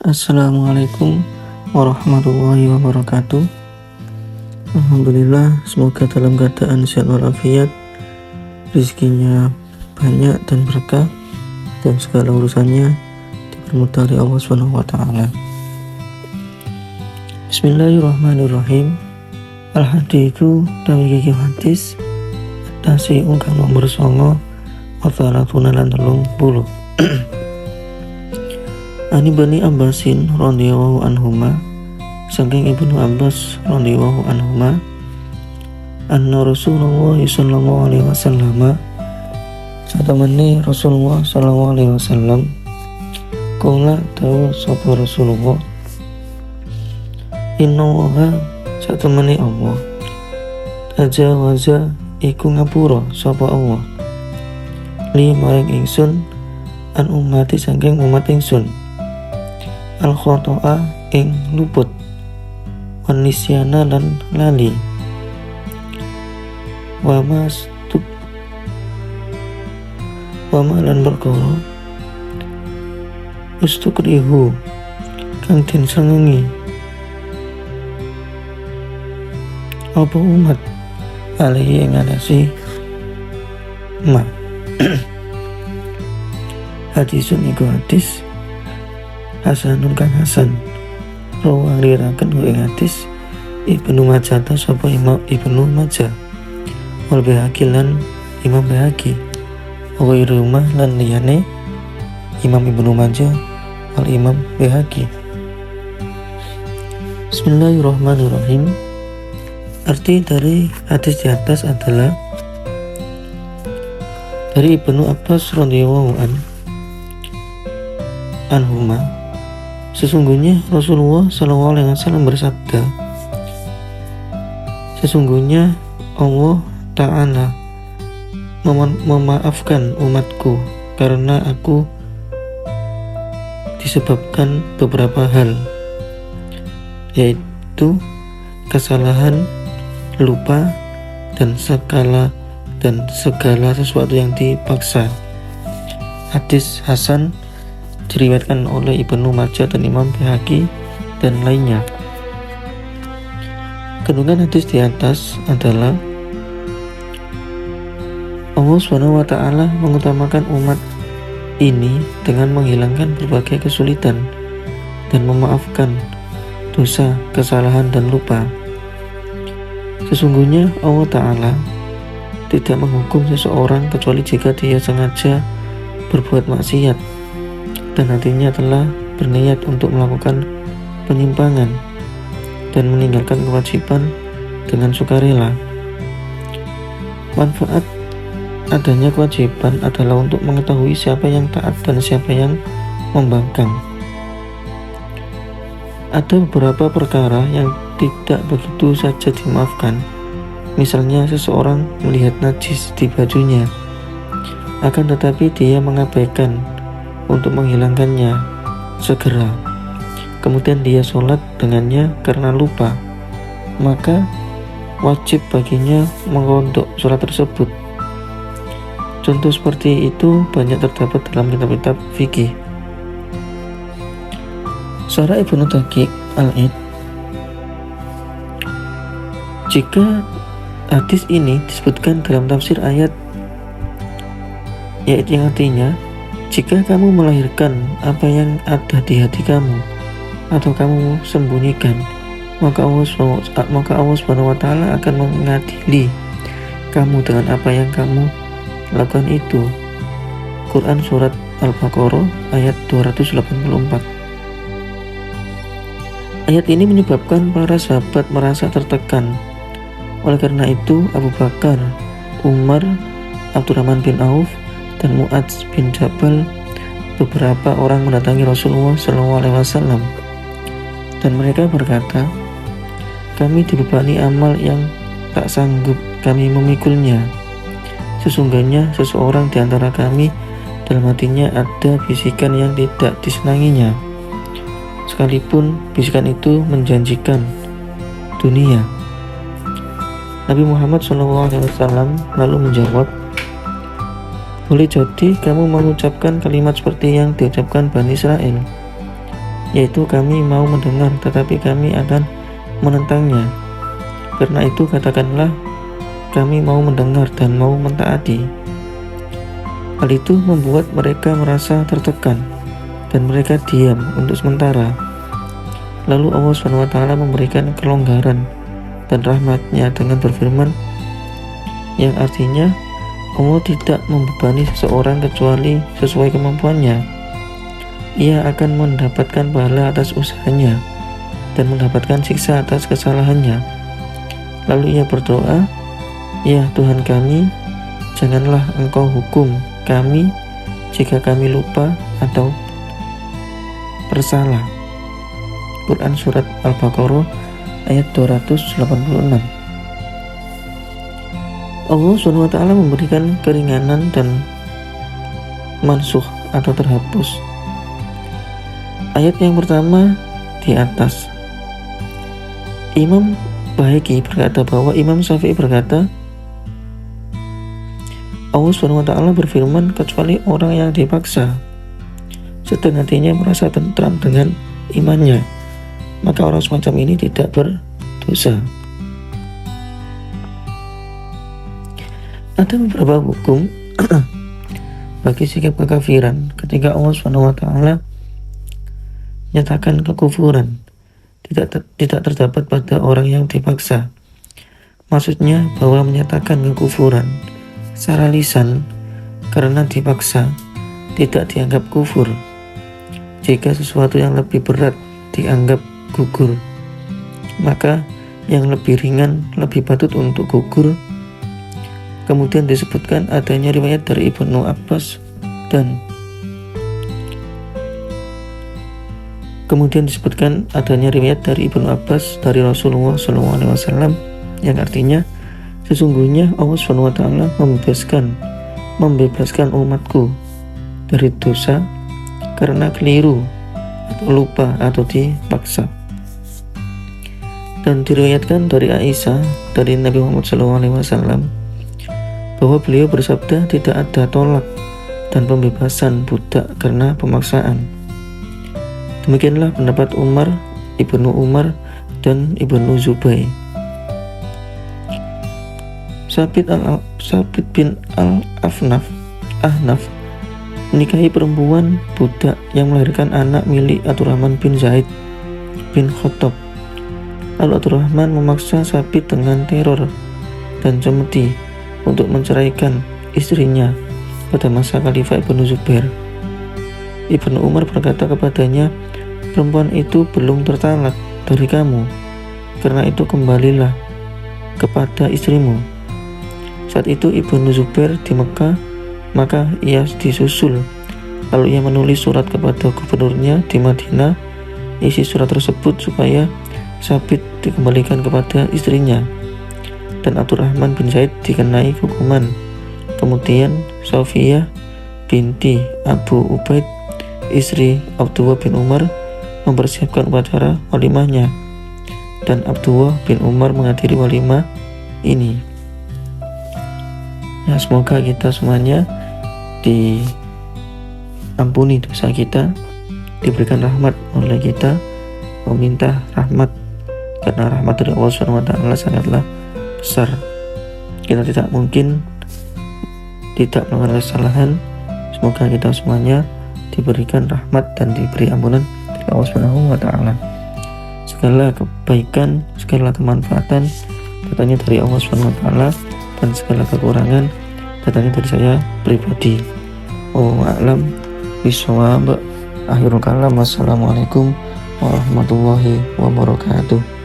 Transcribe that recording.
Assalamualaikum warahmatullahi wabarakatuh. Alhamdulillah, semoga dalam keadaan sehat walafiat, rezekinya banyak dan berkah, dan segala urusannya dipermudah oleh Allah SWT. Bismillahirrahmanirrahim. Al-hadithu tawi gigi hadis Tasi ungkang nomor songo Wathalatuna lan 30. Ani Bani Abbasin radhiyallahu anhuma, saking Ibnu Abbas radhiyallahu anhuma, anna Rasulullah sallallahu alaihi wasallam, satamani Rasulullah sallallahu alaihi wasallam, qala dawu sapa Rasulullah, inna waha satamani Allah, tajawaza iku ngapura sapa Allah, li maring ingsun an umati saking umat ingsun, al khotoa ing luput, wan nisyana lan lali, wama lan perkara ustukrihu kang den senengi apa umat alaihi ing atase ma. Hadisun iku hadis hasanun kang hasan, rawang riraken ing hadis Ibnu Majah sapa Imam Ibnu Majah, wal Baihaqi lan Imam Baihaqi, wa rumah lan liyane Imam Ibnu Majah wal Imam Baihaqi. Bismillahirrahmanirrahim. Arti dari hadis di atas adalah dari Ibnu Abbas radhiyallahu anhuma, sesungguhnya Rasulullah sallallahu alaihi wasallam bersabda, sesungguhnya Allah Ta'ala memaafkan umatku karena aku disebabkan beberapa hal, yaitu kesalahan, lupa, dan segala sesuatu yang dipaksa. Hadis hasan diriwayatkan oleh Ibnu Majah dan Imam Baihaqi dan lainnya. Kandungan hadis di atas adalah Allah SWT mengutamakan umat ini dengan menghilangkan berbagai kesulitan dan memaafkan dosa, kesalahan, dan lupa. Sesungguhnya Allah Ta'ala tidak menghukum seseorang kecuali jika dia sengaja berbuat maksiat dan hatinya telah berniat untuk melakukan penyimpangan dan meninggalkan kewajiban dengan sukarela. Manfaat adanya kewajiban adalah untuk mengetahui siapa yang taat dan siapa yang membangkang. Ada beberapa perkara yang tidak begitu saja dimaafkan. Misalnya seseorang melihat najis di bajunya, akan tetapi dia mengabaikan untuk menghilangkannya segera, kemudian dia sholat dengannya karena lupa, maka wajib baginya mengqadha sholat tersebut. Contoh seperti itu banyak terdapat dalam kitab-kitab fikih. Syarah Ibnu Daqiq Al-Id, jika hadis ini disebutkan dalam tafsir ayat, yaitu yang artinya, jika kamu melahirkan apa yang ada di hati kamu atau kamu sembunyikan, maka Allah SWT akan mengadili kamu dengan apa yang kamu lakukan itu. Quran Surat Al-Baqarah ayat 284. Ayat ini menyebabkan para sahabat merasa tertekan. Oleh karena itu Abu Bakar, Umar, Abdurrahman bin Auf, dan Mu'adz bin Jabal, beberapa orang mendatangi Rasulullah SAW, dan mereka berkata, kami dibebani amal yang tak sanggup kami memikulnya. Sesungguhnya seseorang di antara kami dalam hatinya ada bisikan yang tidak disenanginya, sekalipun bisikan itu menjanjikan dunia. Nabi Muhammad SAW lalu menjawab, boleh jadi kamu mengucapkan kalimat seperti yang diucapkan Bani Israel. yaitu kami mau mendengar tetapi kami akan menentangnya. Karena itu katakanlah, kami mau mendengar dan mau mentaati. Hal itu membuat mereka merasa tertekan dan mereka diam untuk sementara. Lalu Allah SWT memberikan kelonggaran dan rahmat-Nya dengan berfirman, yang artinya Allah tidak membebani seseorang kecuali sesuai kemampuannya. Ia akan mendapatkan pahala atas usahanya dan mendapatkan siksa atas kesalahannya. Lalu ia berdoa, ya Tuhan kami, janganlah Engkau hukum kami jika kami lupa atau bersalah. Quran Surat Al-Baqarah ayat 286. Allah SWT memberikan keringanan dan mansuh atau terhapus. Ayat yang pertama di atas, Imam Bahiki berkata bahwa Imam Syafi'i berkata, Allah SWT berfirman, kecuali orang yang dipaksa sedang hatinya merasa tentram dengan imannya, maka orang semacam ini tidak berdosa. Ada beberapa hukum bagi sikap kekafiran ketika Allah SWT nyatakan kekufuran tidak terdapat pada orang yang dipaksa. Maksudnya bahwa menyatakan kekufuran secara lisan karena dipaksa tidak dianggap kufur. Jika sesuatu yang lebih berat dianggap gugur, maka yang lebih ringan lebih patut untuk gugur. Kemudian disebutkan adanya riwayat dari Ibnu Abbas dan dari Rasulullah SAW yang artinya, sesungguhnya Allah SWT membebaskan umatku dari dosa karena keliru atau lupa atau dipaksa. Dan diriwayatkan dari Aisyah dari Nabi Muhammad SAW bahwa beliau bersabda, tidak ada tolak dan pembebasan budak karena pemaksaan. Demikianlah pendapat Umar, Ibnu Umar, dan Ibnu Zubair. Sabit bin Al-Ahnaf menikahi perempuan budak yang melahirkan anak milik Abdurrahman bin Zaid bin Khattab. Lalu Abdurrahman memaksa Sabit dengan teror dan cemeti untuk menceraikan istrinya pada masa Khalifah Ibnu Zubair. Ibnu Umar berkata kepadanya, perempuan itu belum tertalak dari kamu, karena itu kembalilah kepada istrimu. Saat itu Ibnu Zubair di Mekah, maka ia disusul. Lalu ia menulis surat kepada gubernurnya di Madinah. Isi surat tersebut supaya Sabit dikembalikan kepada istrinya dan Abdurrahman bin Zaid dikenai hukuman. Kemudian Sofiyah binti Abu Ubaid, istri Abdullah bin Umar, mempersiapkan upacara walimahnya dan Abdullah bin Umar menghadiri walimah ini. Ya, semoga kita semuanya diampuni dosa kita, diberikan rahmat oleh kita, meminta rahmat karena rahmat dari Allah SWT sangatlah besar. Kita tidak mungkin tidak melakukan kesalahan. Semoga kita semuanya diberikan rahmat dan diberi ampunan dari Allah SWT. Segala kebaikan, segala kemanfaatan datangnya dari Allah SWT, dan segala kekurangan datangnya dari saya pribadi. Wallahu a'lam bishawab. Akhirul kalam. Wassalamualaikum warahmatullahi wabarakatuh.